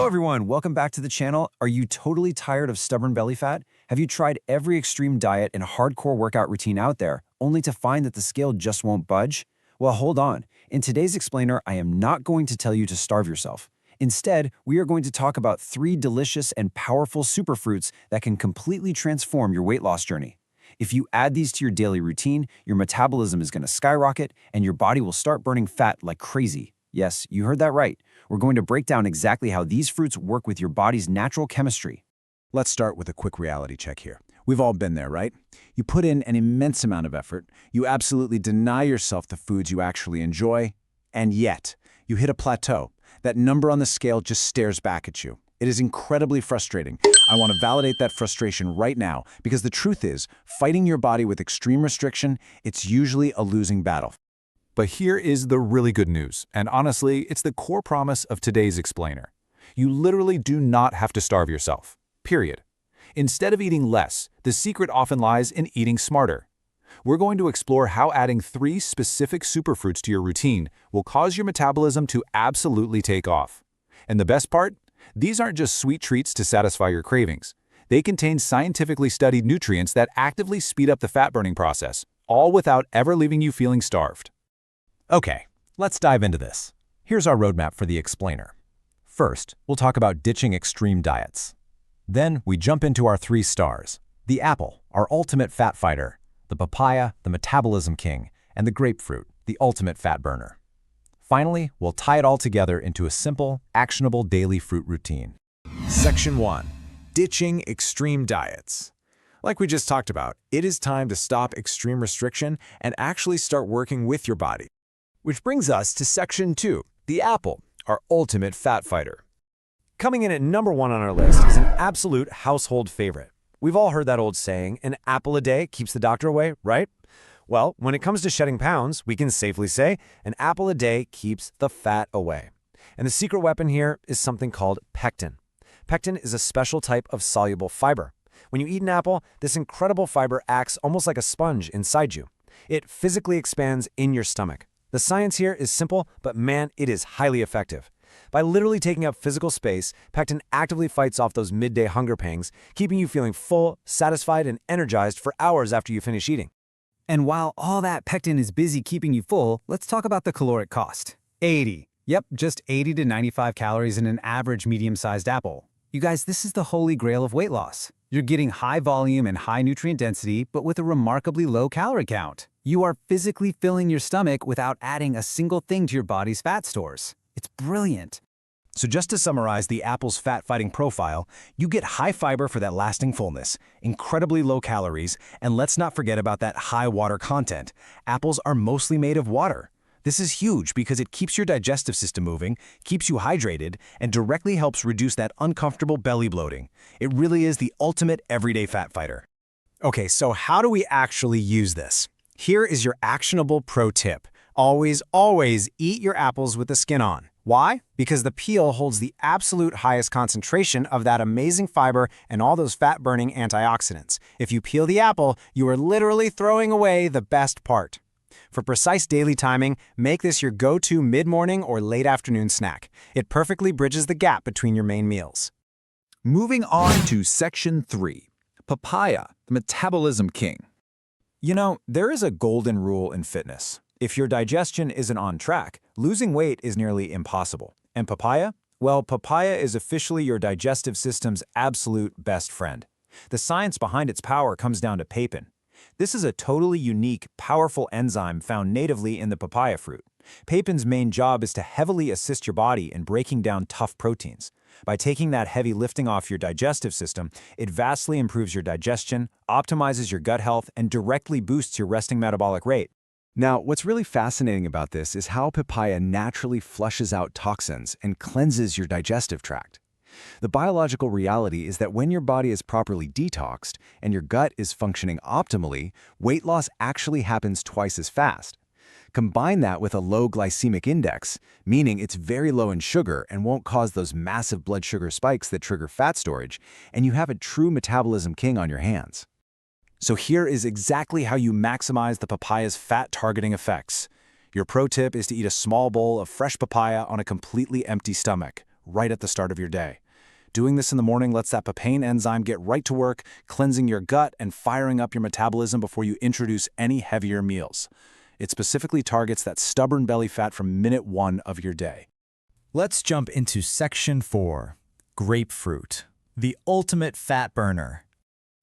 Hello everyone, welcome back to the channel. Are you totally tired of stubborn belly fat? Have you tried every extreme diet and hardcore workout routine out there, only to find that the scale just won't budge? Well, hold on. In today's explainer, I am not going to tell you to starve yourself. Instead, we are going to talk about 3 delicious and powerful superfruits that can completely transform your weight loss journey. If you add these to your daily routine, your metabolism is going to skyrocket and your body will start burning fat like crazy. Yes, you heard that right. We're going to break down exactly how these fruits work with your body's natural chemistry. Let's start with a quick reality check here. We've all been there, right? You put in an immense amount of effort, you absolutely deny yourself the foods you actually enjoy, and yet, you hit a plateau. That number on the scale just stares back at you. It is incredibly frustrating. I want to validate that frustration right now, because the truth is, fighting your body with extreme restriction, it's usually a losing battle. But here is the really good news, and honestly, it's the core promise of today's explainer. You literally do not have to starve yourself, period. Instead of eating less, the secret often lies in eating smarter. We're going to explore how adding 3 specific superfruits to your routine will cause your metabolism to absolutely take off. And the best part? These aren't just sweet treats to satisfy your cravings. They contain scientifically studied nutrients that actively speed up the fat-burning process, all without ever leaving you feeling starved. Okay, let's dive into this. Here's our roadmap for the explainer. First, we'll talk about ditching extreme diets. Then, we jump into our 3 stars. The apple, our ultimate fat fighter. The papaya, the metabolism king. And the grapefruit, the ultimate fat burner. Finally, we'll tie it all together into a simple, actionable daily fruit routine. Section 1. Ditching extreme diets. Like we just talked about, it is time to stop extreme restriction and actually start working with your body. Which brings us to Section 2, the apple, our ultimate fat fighter. Coming in at number 1 on our list is an absolute household favorite. We've all heard that old saying, an apple a day keeps the doctor away, right? Well, when it comes to shedding pounds, we can safely say an apple a day keeps the fat away. And the secret weapon here is something called pectin. Pectin is a special type of soluble fiber. When you eat an apple, this incredible fiber acts almost like a sponge inside you. It physically expands in your stomach. The science here is simple, but man, it is highly effective. By literally taking up physical space, pectin actively fights off those midday hunger pangs, keeping you feeling full, satisfied, and energized for hours after you finish eating. And while all that pectin is busy keeping you full, let's talk about the caloric cost. 80. Yep, just 80 to 95 calories in an average medium-sized apple. You guys, this is the holy grail of weight loss. You're getting high volume and high nutrient density, but with a remarkably low calorie count. You are physically filling your stomach without adding a single thing to your body's fat stores. It's brilliant. So just to summarize the apple's fat-fighting profile, you get high fiber for that lasting fullness, incredibly low calories, and let's not forget about that high water content. Apples are mostly made of water. This is huge because it keeps your digestive system moving, keeps you hydrated, and directly helps reduce that uncomfortable belly bloating. It really is the ultimate everyday fat fighter. Okay, so how do we actually use this? Here is your actionable pro tip. Always, always eat your apples with the skin on. Why? Because the peel holds the absolute highest concentration of that amazing fiber and all those fat-burning antioxidants. If you peel the apple, you are literally throwing away the best part. For precise daily timing, make this your go-to mid-morning or late afternoon snack. It perfectly bridges the gap between your main meals. Moving on to Section 3, papaya, the metabolism king. You know, there is a golden rule in fitness. If your digestion isn't on track, losing weight is nearly impossible. And papaya? Well, papaya is officially your digestive system's absolute best friend. The science behind its power comes down to papain. This is a totally unique, powerful enzyme found natively in the papaya fruit. Papain's main job is to heavily assist your body in breaking down tough proteins. By taking that heavy lifting off your digestive system, it vastly improves your digestion, optimizes your gut health, and directly boosts your resting metabolic rate. Now, what's really fascinating about this is how papaya naturally flushes out toxins and cleanses your digestive tract. The biological reality is that when your body is properly detoxed and your gut is functioning optimally, weight loss actually happens twice as fast. Combine that with a low glycemic index, meaning it's very low in sugar and won't cause those massive blood sugar spikes that trigger fat storage, and you have a true metabolism king on your hands. So here is exactly how you maximize the papaya's fat-targeting effects. Your pro tip is to eat a small bowl of fresh papaya on a completely empty stomach. right at the start of your day. Doing this in the morning lets that papain enzyme get right to work, cleansing your gut and firing up your metabolism before you introduce any heavier meals. It specifically targets that stubborn belly fat from minute 1 of your day. Let's jump into Section 4, Grapefruit, the ultimate fat burner.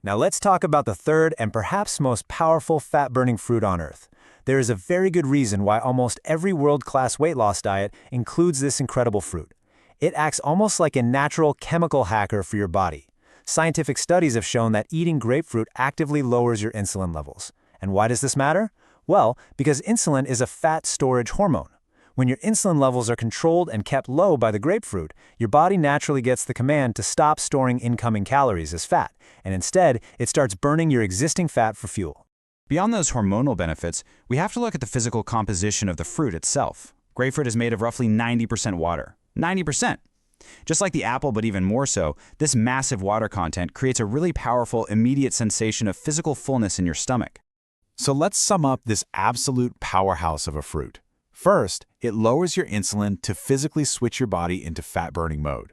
Now let's talk about the third and perhaps most powerful fat-burning fruit on Earth. There is a very good reason why almost every world-class weight loss diet includes this incredible fruit. It acts almost like a natural chemical hacker for your body. Scientific studies have shown that eating grapefruit actively lowers your insulin levels. And why does this matter? Well, because insulin is a fat storage hormone. When your insulin levels are controlled and kept low by the grapefruit, your body naturally gets the command to stop storing incoming calories as fat, and instead, it starts burning your existing fat for fuel. Beyond those hormonal benefits, we have to look at the physical composition of the fruit itself. Grapefruit is made of roughly 90% water. 90%! Just like the apple, but even more so, this massive water content creates a really powerful, immediate sensation of physical fullness in your stomach. So let's sum up this absolute powerhouse of a fruit. First, it lowers your insulin to physically switch your body into fat-burning mode.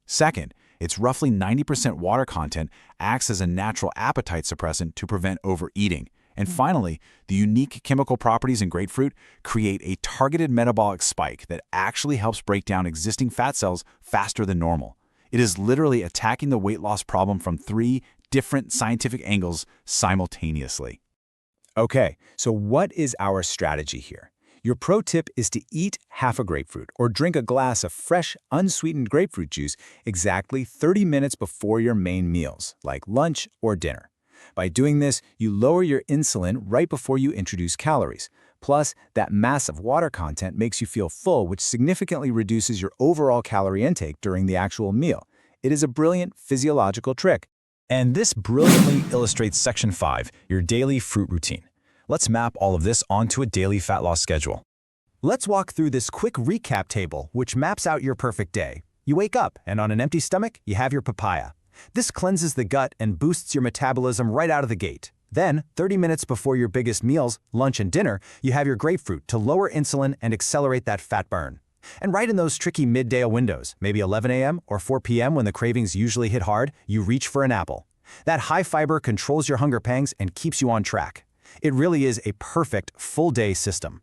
Second, its roughly 90% water content acts as a natural appetite suppressant to prevent overeating. And finally, the unique chemical properties in grapefruit create a targeted metabolic spike that actually helps break down existing fat cells faster than normal. It is literally attacking the weight loss problem from 3 different scientific angles simultaneously. Okay, so what is our strategy here? Your pro tip is to eat half a grapefruit or drink a glass of fresh, unsweetened grapefruit juice exactly 30 minutes before your main meals, like lunch or dinner. By doing this, you lower your insulin right before you introduce calories. Plus, that massive water content makes you feel full, which significantly reduces your overall calorie intake during the actual meal. It is a brilliant physiological trick. And this brilliantly illustrates Section 5, your daily fruit routine. Let's map all of this onto a daily fat loss schedule. Let's walk through this quick recap table, which maps out your perfect day. You wake up, and on an empty stomach, you have your papaya. This cleanses the gut and boosts your metabolism right out of the gate. Then, 30 minutes before your biggest meals, lunch and dinner, you have your grapefruit to lower insulin and accelerate that fat burn. And right in those tricky midday windows, maybe 11 a.m. or 4 p.m. when the cravings usually hit hard, you reach for an apple. That high fiber controls your hunger pangs and keeps you on track. It really is a perfect full-day system.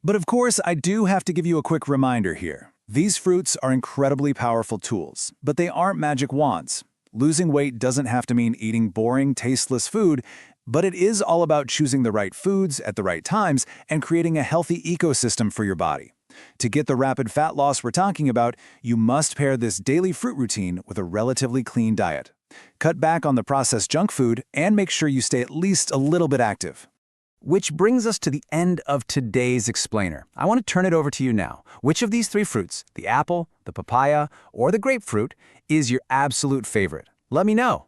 But of course, I do have to give you a quick reminder here. These fruits are incredibly powerful tools, but they aren't magic wands. Losing weight doesn't have to mean eating boring, tasteless food, but it is all about choosing the right foods at the right times and creating a healthy ecosystem for your body. To get the rapid fat loss we're talking about, you must pair this daily fruit routine with a relatively clean diet. Cut back on the processed junk food and make sure you stay at least a little bit active. Which brings us to the end of today's explainer. I want to turn it over to you now. Which of these 3 fruits, the apple, the papaya, or the grapefruit, is your absolute favorite? Let me know.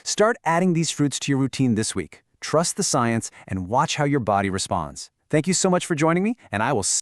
Start adding these fruits to your routine this week. Trust the science and watch how your body responds. Thank you so much for joining me, and I will see